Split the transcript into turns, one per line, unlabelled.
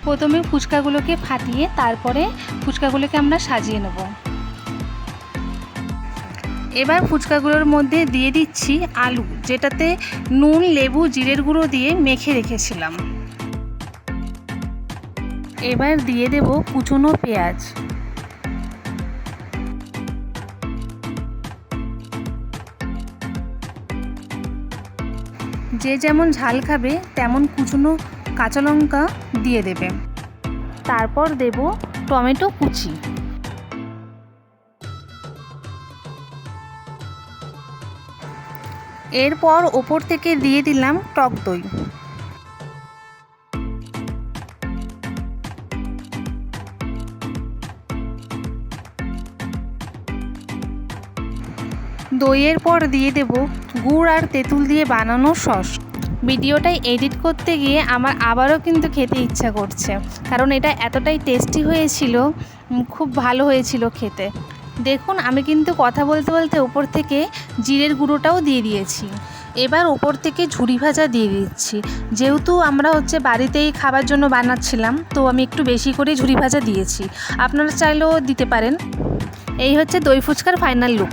প্রথমে ফুচকাগুলোকে ফাটিয়ে তারপরে ফুচকাগুলোকে আমরা সাজিয়ে নেব। এবার ফুচকাগুলোর মধ্যে দিয়ে দিচ্ছি আলু, যেটাতে নুন, লেবু, জিরের গুঁড়ো দিয়ে মেখে রেখেছিলাম। এবার দিয়ে দেব কুচনো পেঁয়াজ। যে যেমন ঝাল খাবে তেমন কুচনো কাঁচা লঙ্কা দিয়ে দেবে। তারপর দেব টমেটো কুচি। এরপর ওপর থেকে দিয়ে দিলাম টক দই। দইয়ের পর দিয়ে দেব গুড় আর তেঁতুল দিয়ে বানানো সস। ভিডিওটা এডিট করতে গিয়ে আমার আবারও কিন্তু খেতে ইচ্ছা করছে, কারণ এটা এতটাই টেস্টি হয়েছিল, খুব ভালো হয়েছিল খেতে। দেখুন আমি কিন্তু কথা বলতে বলতে ওপর থেকে জিরের গুঁড়োটাও দিয়ে দিয়েছি। এবার ওপর থেকে ঝুরি ভাজা দিয়ে দিচ্ছি। যেহেতু আমরা বাড়িতেই খাবার জন্য বানাচ্ছিলাম, তো আমি একটু বেশি করে ঝুরি ভাজা দিয়েছি, আপনারা চাইলেও দিতে পারেন। এই হচ্ছে দই ফুচকার ফাইনাল লুক।